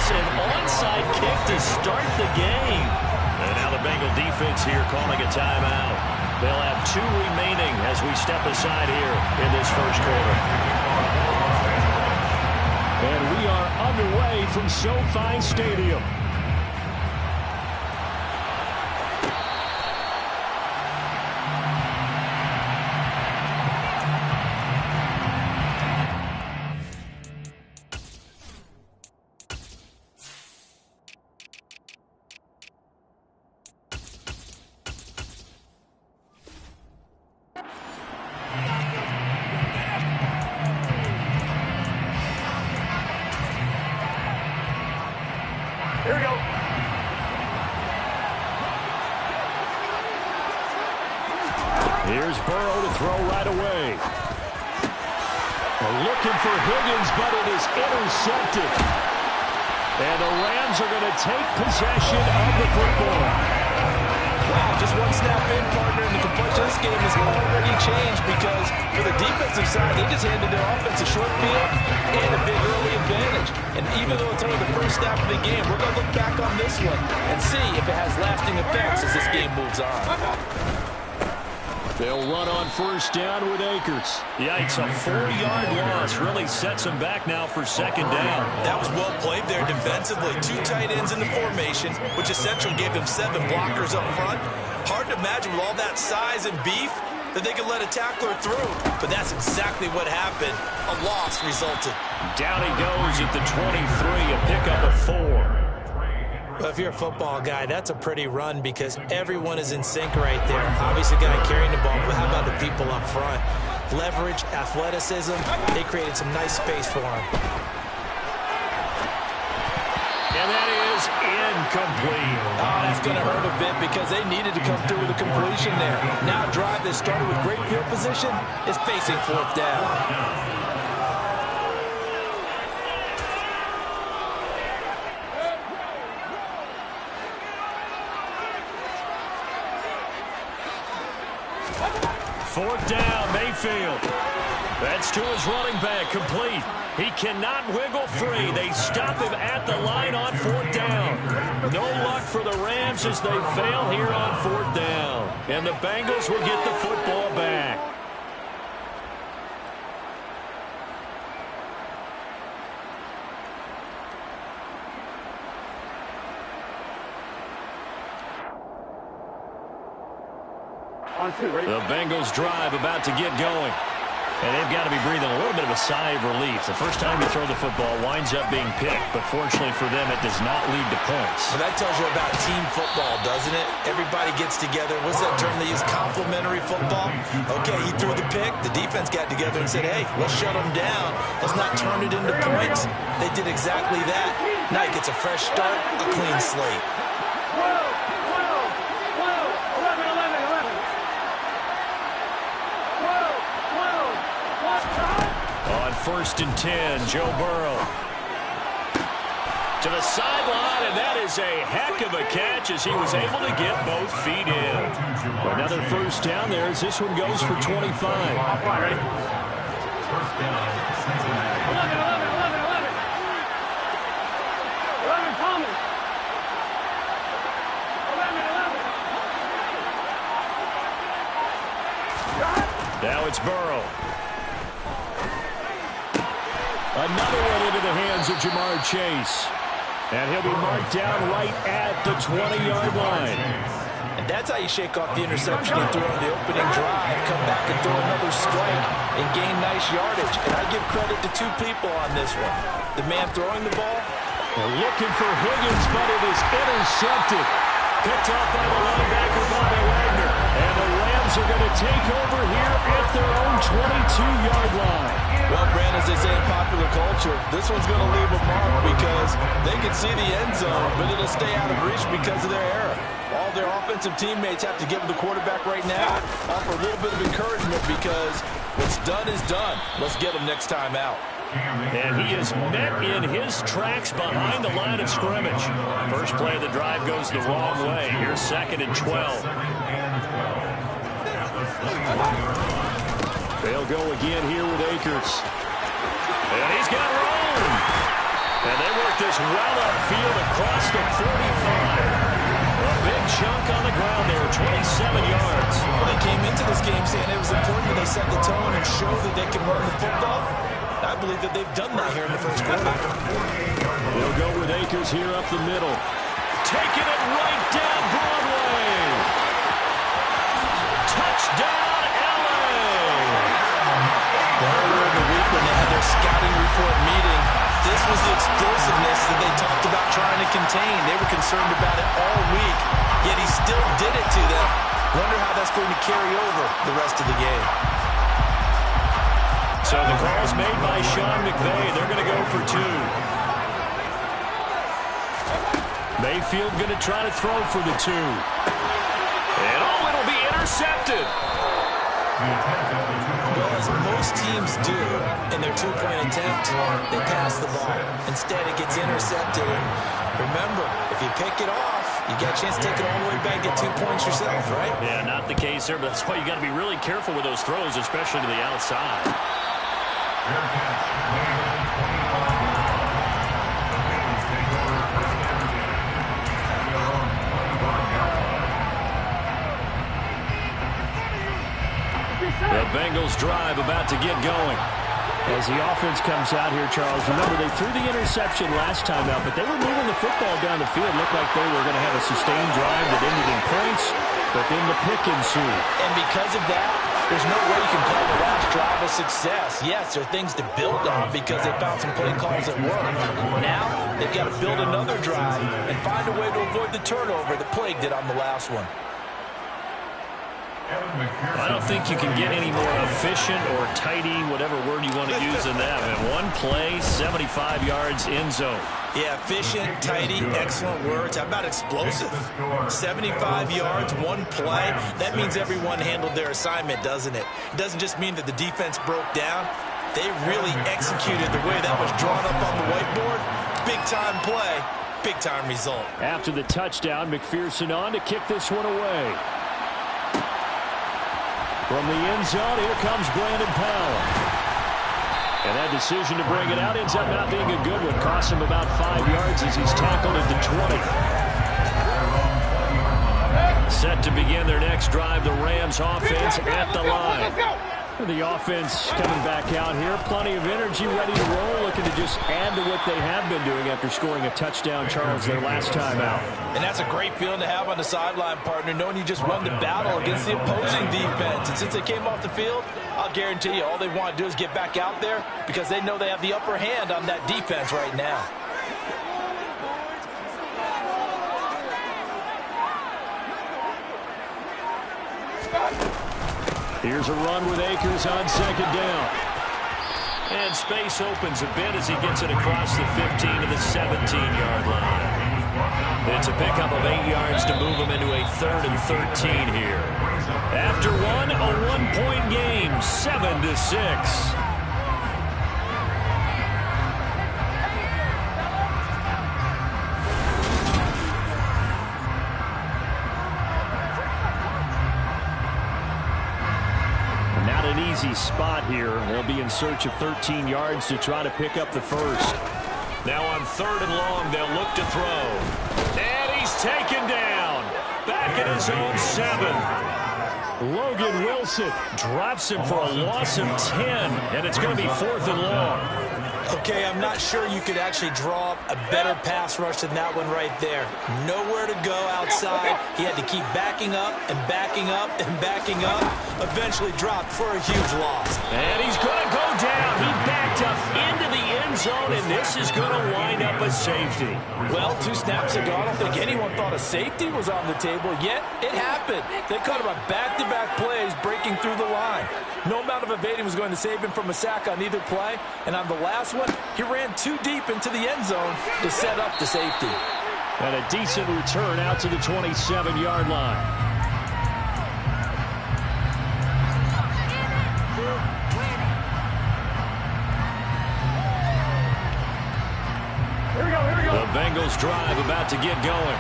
Bengals, an onside kick to start the game. And now the Bengal defense here calling a timeout. They'll have 2 remaining as we step aside here in this first quarter. And we are underway from SoFi Stadium. Here we go. Here's Burrow to throw right away. Looking for Higgins, but it is intercepted. And the Rams are going to take possession of the football. Wow, just one snap in, partner, and the complexion of this game has already changed because for the defensive side, they just handed their offense a short field and a big early advantage. And even though it's only the first snap of the game, we're going to look back on this one and see if it has lasting effects as this game moves on. They'll run on first down with Akers. Yikes, a 4-yard loss really sets them back now for second down. That was well played there defensively. 2 tight ends in the formation, which essentially gave them 7 blockers up front. Hard to imagine with all that size and beef that they could let a tackler through. But that's exactly what happened. A loss resulted. Down he goes at the 23, a pickup of 4. Well, if you're a football guy, that's a pretty run because everyone is in sync right there. Obviously, the guy carrying the ball, but how about the people up front? Leverage, athleticism, they created some nice space for him. And that is incomplete. Oh, that's going to hurt a bit because they needed to come through with a completion there. Now a drive that started with great field position is facing 4th down. Fourth down, Mayfield. That's to his running back, complete. He cannot wiggle free. They stop him at the line on 4th down. No luck for the Rams as they fail here on 4th down. And the Bengals will get the football back. The Bengals drive about to get going. And they've got to be breathing a little bit of a sigh of relief. The first time you throw the football winds up being picked, but fortunately for them, it does not lead to points. Well, that tells you about team football, doesn't it? Everybody gets together. What's that term they use? Complementary football? Okay, he threw the pick. The defense got together and said, hey, let's shut them down. Let's not turn it into points. They did exactly that. Now he gets a fresh start, a clean slate. First and 10, Joe Burrow. To the sideline, and that is a heck of a catch as he was able to get both feet in. Another first down there as this one goes for 25. Now it's Burrow. Another one into the hands of Jamar Chase. And he'll be marked down right at the 20-yard line. And that's how you shake off the interception he threw on the opening drive, come back and throw another strike and gain nice yardage. And I give credit to 2 people on this one. The man throwing the ball. They're looking for Higgins, but it is intercepted. Picked off by the linebacker, Bobby Wagner. And the Rams are going to take over here at their own 22-yard line. Well, Brand, as they say in popular culture, this one's going to leave a mark because they can see the end zone, but it'll stay out of reach because of their error. All their offensive teammates have to give the quarterback right now, offer a little bit of encouragement because what's done is done. Let's get him next time out. And he is met in his tracks behind the line of scrimmage. First play of the drive goes the wrong way. Here's 2nd and 12. They'll go again here with Akers. And he's got room. And they work this well upfield across the 45. A big chunk on the ground there, 27 yards. Well, they came into this game saying it was important that they set the tone and show that they can run the football. I believe that they've done that here in the first quarter. They'll go with Akers here up the middle. Taking it right down Broadway. Touchdown, LA. Earlier in the week when they had their scouting report meeting, this was the explosiveness that they talked about trying to contain. They were concerned about it all week, yet he still did it to them. Wonder how that's going to carry over the rest of the game. So the call's made by Sean McVay. They're going to go for 2. Mayfield going to try to throw for the 2. And it'll be intercepted. Well, as most teams do in their two-point attempt, they pass the ball. Instead, it gets intercepted. And remember, if you pick it off, you get a chance to take it all the way back and get 2 points yourself, right? Yeah, not the case there, but that's why you got to be really careful with those throws, especially to the outside. The Bengals drive about to get going. As the offense comes out here, Charles, remember they threw the interception last time out, but they were moving the football down the field. Looked like they were going to have a sustained drive that ended in points, but then the pick ensued. And because of that, there's no way you can call the last drive a success. Yes, there are things to build on because they found some play calls that work. Now, they've got to build another drive and find a way to avoid the turnover that plagued it on the last one. I don't think you can get any more efficient or tidy, whatever word you want to use in that. And one play, 75 yards, end zone. Yeah, efficient, tidy, excellent words. How about explosive? 75 yards, one play. That means everyone handled their assignment, doesn't it? It doesn't just mean that the defense broke down. They really executed the way that was drawn up on the whiteboard. Big-time play, big-time result. After the touchdown, McPherson on to kick this one away. From the end zone, here comes Brandon Powell. And that decision to bring it out ends up not being a good one. Costs him about 5 yards as he's tackled at the 20. Set to begin their next drive, the Rams offense at the line. The offense coming back out here. Plenty of energy, ready to roll, looking to just add to what they have been doing after scoring a touchdown, Charles, their last time out. And that's a great feeling to have on the sideline, partner, knowing you just won the battle against the opposing defense. And since they came off the field, I'll guarantee you all they want to do is get back out there because they know they have the upper hand on that defense right now. Here's a run with Akers on second down. And space opens a bit as he gets it across the 15 to the 17-yard line. It's a pickup of 8 yards to move him into a 3rd and 13 here. After one, a one-point game, 7-6. Easy spot here. They'll be in search of 13 yards to try to pick up the first. Now on 3rd and long, they'll look to throw. And he's taken down. Back at his own 7. Logan Wilson drops him for a loss of 10. And it's going to be 4th and long. Okay, I'm not sure you could actually draw up a better pass rush than that one right there. Nowhere to go outside. He had to keep backing up and backing up and backing up. Eventually dropped for a huge loss. And he's going to go down. He backed up into the end zone, and this is going to wind up a safety. Well, 2 snaps ago, I don't think anyone thought a safety was on the table, yet it happened. They caught him on back-to-back plays breaking through the line. No amount of evading was going to save him from a sack on either play, and on the last one, he ran too deep into the end zone to set up the safety. And a decent return out to the 27-yard line. The Bengals drive about to get going.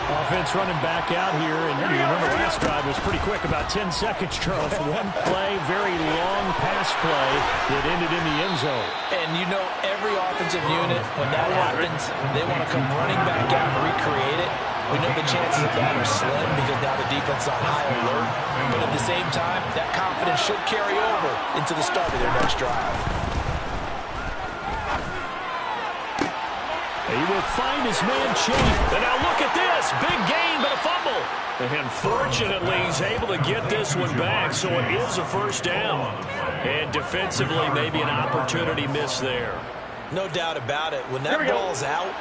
Offense running back out here, and you remember last drive was pretty quick, about 10 seconds, Charles. One play, very long pass pass play that ended in the end zone. And you know every offensive unit, when that happens, they want to come running back out and recreate it. We know the chances of that are slim because now the defense is on high alert. But at the same time, that confidence should carry over into the start of their next drive. He will find his man Chase. And now look at this. Big gain, but a fumble. And fortunately, he's able to get this one back, so it is a first down. And defensively, maybe an opportunity miss there. No doubt about it. When that ball's out,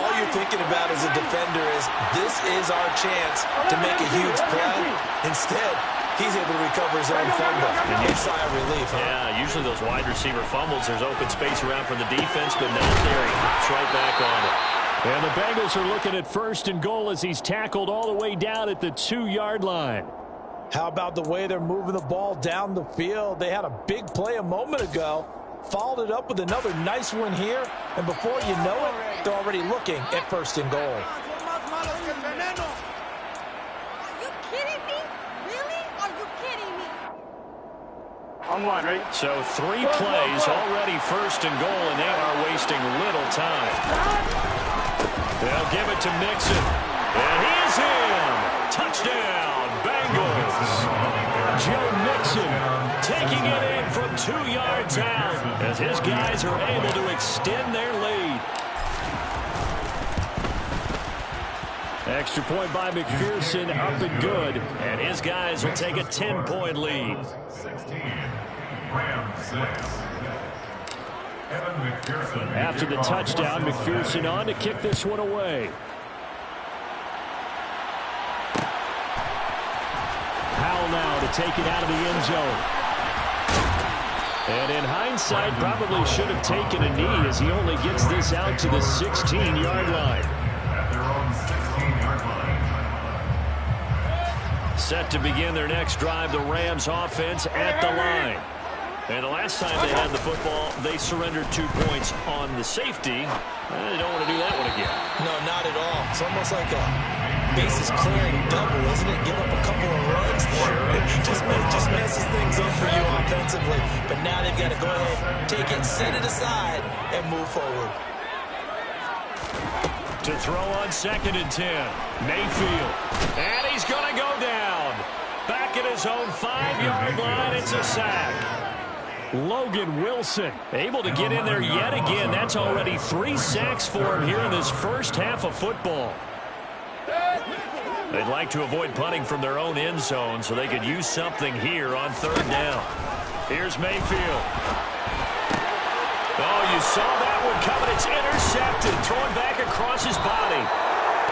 all you're thinking about as a defender is, this is our chance to make a huge play. Instead, he's able to recover his own fumble. And a sigh of relief, huh? Yeah, usually those wide receiver fumbles, there's open space around for the defense, but not there. He hops right back on it. And the Bengals are looking at 1st and goal as he's tackled all the way down at the 2-yard line. How about the way they're moving the ball down the field? They had a big play a moment ago, followed it up with another nice one here, and before you know it, they're already looking at 1st and goal. Are you kidding me? Really? Are you kidding me? Online, right? So 3 plays, already 1st and goal, and they are wasting little time. They'll give it to Mixon. And he is in. Touchdown, Bengals. Joe Mixon Taking it in from 2 yards out as his guys are able to extend their lead. Extra point by McPherson, up and good. And his guys will take a 10-point lead. 16, Rams 6. After the touchdown, McPherson on to kick this one away. Howell now to take it out of the end zone. And in hindsight, probably should have taken a knee as he only gets this out to the 16-yard line. At their own 16-yard line. Set to begin their next drive, the Rams offense at the line. And the last time they had the football, they surrendered 2 points on the safety. They don't want to do that one again. No, not at all. It's almost like a bases clearing double, isn't it? Give up a couple of runs. Just messes things up for you offensively. But now they've got to go ahead, take it, set it aside, and move forward. To throw on 2nd and 10. Mayfield. And he's going to go down. Back at his own 5-yard line, it's a sack. Logan Wilson able to get in there yet again. That's already 3 sacks for him here in this first half of football. They'd like to avoid punting from their own end zone so they could use something here on 3rd down. Here's Mayfield. Oh, you saw that one coming. It's intercepted. Thrown back across his body.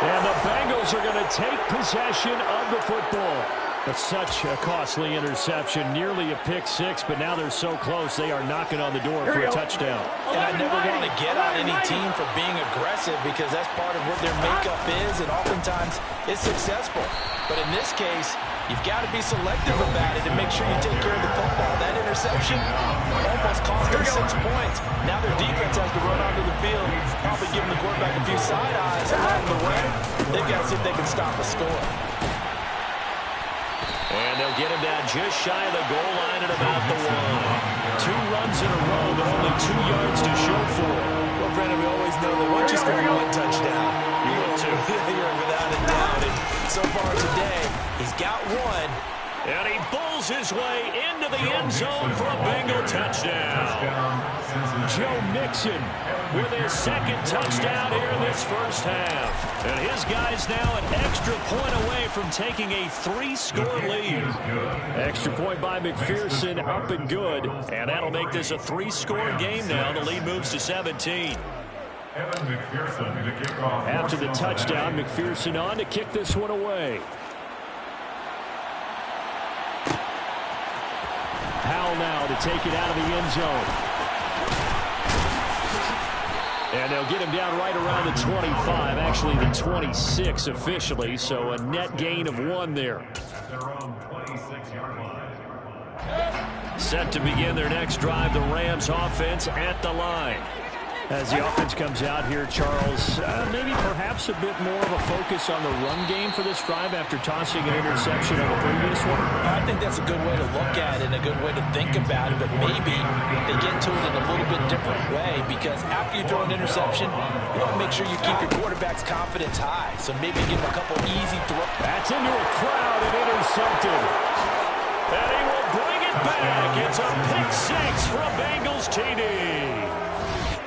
And the Bengals are going to take possession of the football. That's such a costly interception, nearly a pick-6, but now they're so close they are knocking on the door for a touchdown. And I never want to get on any team for being aggressive because that's part of what their makeup is, and oftentimes it's successful. But in this case, you've got to be selective about it and make sure you take care of the football. That interception almost cost them 6 points. Now their defense has to run onto the field, probably giving the quarterback a few side eyes along the way. They've got to see if they can stop a score. And they'll get him down just shy of the goal line at about the 1. 2 runs in a row, but only 2 yards to show for it. Well, Brennan, we always know that once you score 1 touchdown, You will too. you're without a doubt. And so far today, he's got 1. And he bulls his way into the end zone for a Bengal touchdown. Joe Mixon With his 2nd touchdown here in this first half. And his guys now an extra point away from taking a 3-score lead. Extra point by McPherson, up and good. And that'll make this a 3-score game now. The lead moves to 17. After the touchdown, McPherson on to kick this one away. Howell now to take it out of the end zone. And they'll get him down right around the 25, actually the 26 officially, so a net gain of 1 there. Set to begin their next drive, the Rams offense at the line. As the offense comes out here, Charles, maybe perhaps a bit more of a focus on the run game for this drive after tossing an interception on the previous one? I think that's a good way to look at it and a good way to think about it, but maybe they get to it in a little bit different way, because after you throw an interception, you want to make sure you keep your quarterback's confidence high. So maybe give him a couple easy throws. That's into a crowd and intercepted. And he will bring it back. It's a pick six for a Bengals TD.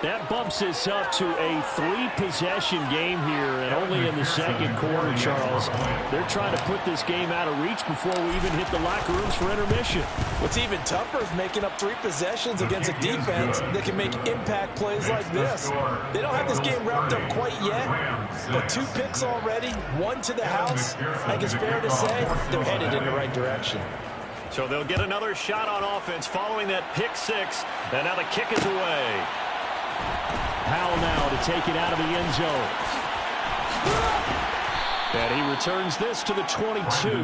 That bumps us up to a 3-possession game here, and only in the second quarter, Charles. They're trying to put this game out of reach before we even hit the locker rooms for intermission. What's even tougher is making up 3 possessions against a defense that can make impact plays like this. They don't have this game wrapped up quite yet, but 2 picks already, 1 to the house. I think it's fair to say they're headed in the right direction. So they'll get another shot on offense following that pick six, and now the kick is away. Powell now to take it out of the end zone. And he returns this to the 22. The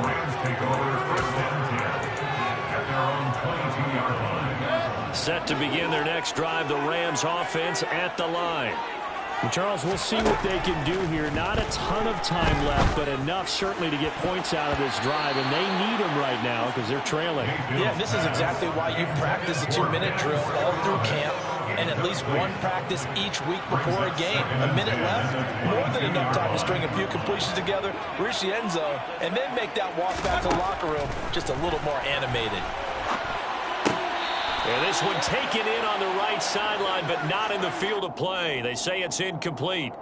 Rams take over first and 10 at their own 22-yard line. Set to begin their next drive, the Rams offense at the line. And Charles, we'll see what they can do here. Not a ton of time left, but enough certainly to get points out of this drive, and they need them right now because they're trailing. Yeah, this is exactly why you practice a 2-minute drill all through camp, and at least 1 practice each week before a game. A minute left, more than enough time to string a few completions together, reach the end zone, and then make that walk back to the locker room just a little more animated. And this one taken in on the right sideline, but not in the field of play. They say it's incomplete.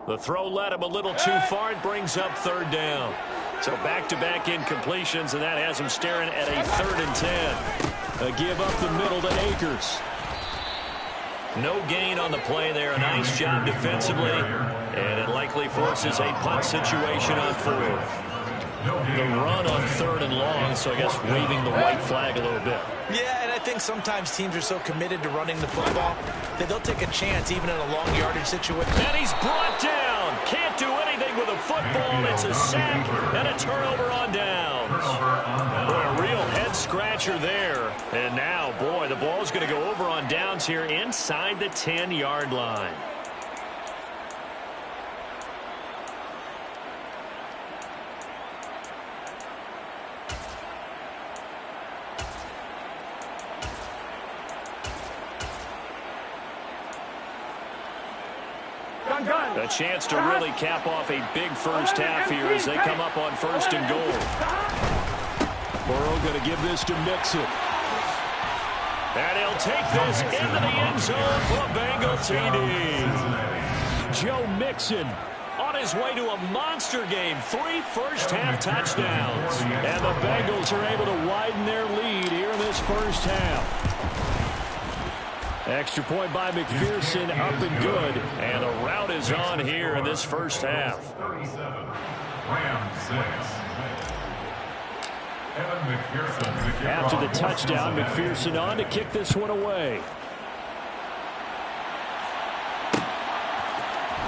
The throw led him a little too far. It brings up 3rd down. So back-to-back incompletions, and that has him staring at a 3rd and 10. A give up the middle to Akers. No gain on the play there. A nice job defensively, and it likely forces a punt situation on 4th. The run on 3rd and long, so I guess waving the white flag a little bit. Yeah, and I think sometimes teams are so committed to running the football that they'll take a chance even in a long yardage situation. And he's brought down. Can't do anything with a football. It's a sack and a turnover on downs. Boy, a real head-scratcher there. And now, boy, the ball's going to go over on downs here inside the 10-yard line. A chance to really cap off a big first half here as they come up on 1st and goal. Burrow going to give this to Mixon. And he'll take this into the end zone for a Bengal TD. Joe Mixon on his way to a monster game. 3 first-half touchdowns. And the Bengals are able to widen their lead here in this first half. Extra point by McPherson, up and good. And the route is on here in this first half. 37, Rams 6. Evan McPherson. After the touchdown, McPherson on to kick this one away.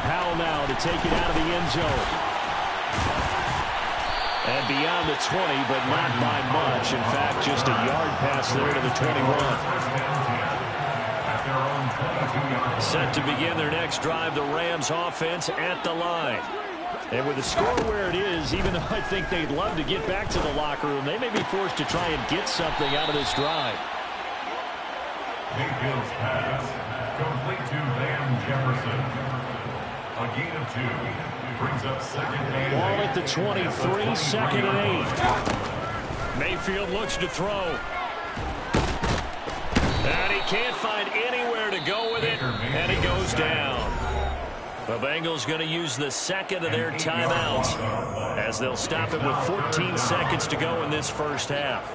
Powell now to take it out of the end zone. And beyond the 20, but not by much. In fact, just a yard pass there to the 21. Set to begin their next drive, the Rams offense at the line. And with the score where it is, even though I think they'd love to get back to the locker room, they may be forced to try and get something out of this drive. Mayfield's pass, complete to Van Jefferson. A gain of 2, brings up 2nd and 8. Ball at the 23, 2nd and 8. Mayfield looks to throw. And he can't find anywhere to go with it, and he goes down. The Bengals going to use the second of their timeouts as they'll stop it with 14 seconds to go in this first half.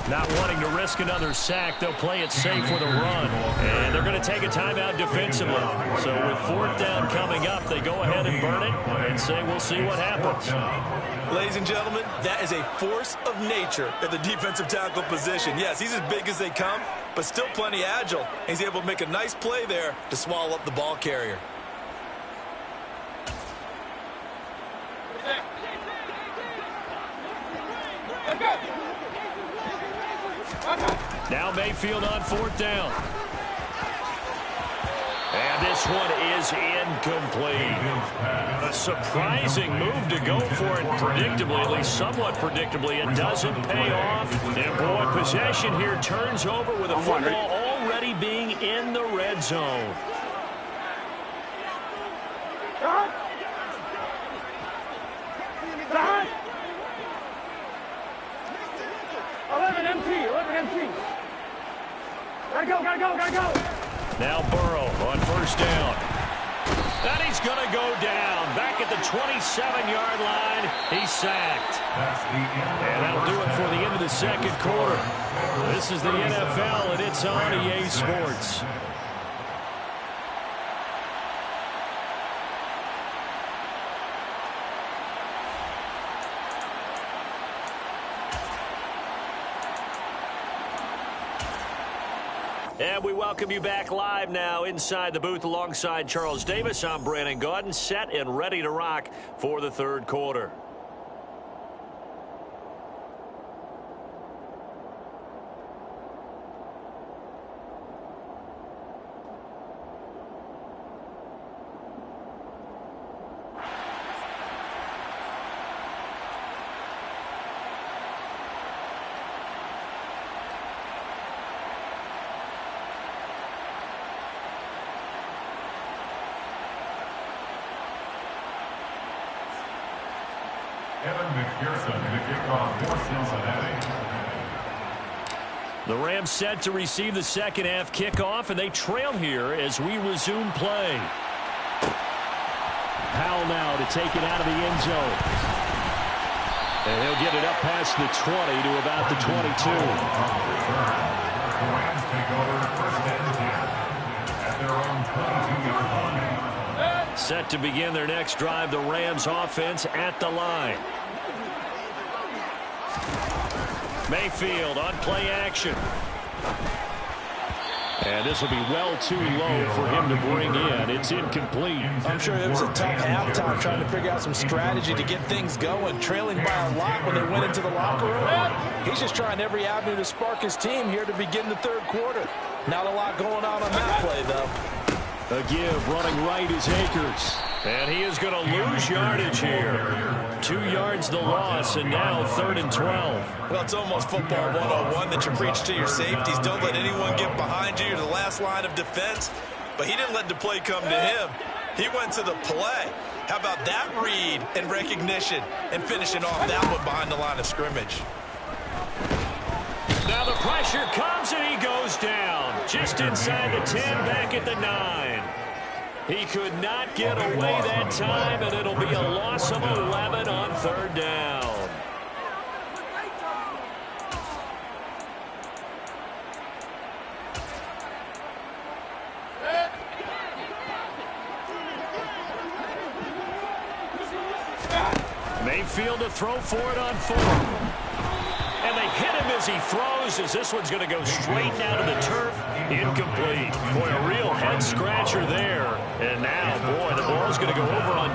Not wanting to risk another sack, they'll play it safe with a run. And they're going to take a timeout defensively. So with 4th down coming up, they go ahead and burn it and say we'll see what happens. Ladies and gentlemen, that is a force of nature at the defensive tackle position. Yes, he's as big as they come, but still plenty agile. He's able to make a nice play there to swallow up the ball carrier. Now Mayfield on 4th down. And this one is incomplete. A surprising move to go for it predictably, at least somewhat predictably. It doesn't pay off. And boy, possession here turns over with a football already being in the red zone. Gotta go. Now Burrow on 1st down. And he's going to go down. Back at the 27-yard line. He's sacked. And that'll do it for the end of the 2nd quarter. This is the NFL, and it's on EA Sports. And we welcome you back live now inside the booth alongside Charles Davis. I'm Brandon Gaudin, set and ready to rock for the 3rd quarter. The Rams set to receive the 2nd half kickoff, and they trail here as we resume play. Powell now to take it out of the end zone. And he'll get it up past the 20 to about the 22. The Rams take over 1st and 10 at their own 22-yard line. Set to begin their next drive, the Rams offense at the line. Mayfield on play action. And this will be well too low for him to bring in. It's incomplete. I'm sure it was a tough halftime trying to figure out some strategy to get things going, trailing by a lot when they went into the locker room. He's just trying every avenue to spark his team here to begin the 3rd quarter. Not a lot going on that play, though. A give running right is Akers. And he is going to lose yardage here. 2 yards the loss, and now 3rd and 12. Well, it's almost football 101 that you preach to your safeties. Don't let anyone get behind you. You're the last line of defense. But he didn't let the play come to him. He went to the play. How about that read and recognition and finishing off that one behind the line of scrimmage? Now the pressure comes, and he goes down. Just inside the 10, back at the 9. He could not get away that time, and it'll be a loss of 11 on 3rd down. Mayfield to throw for it on 4th. And they hit him as he throws, as this one's going to go straight down to the turf. Incomplete. Boy, a real head-scratcher there. And now, boy, the ball's going to go over on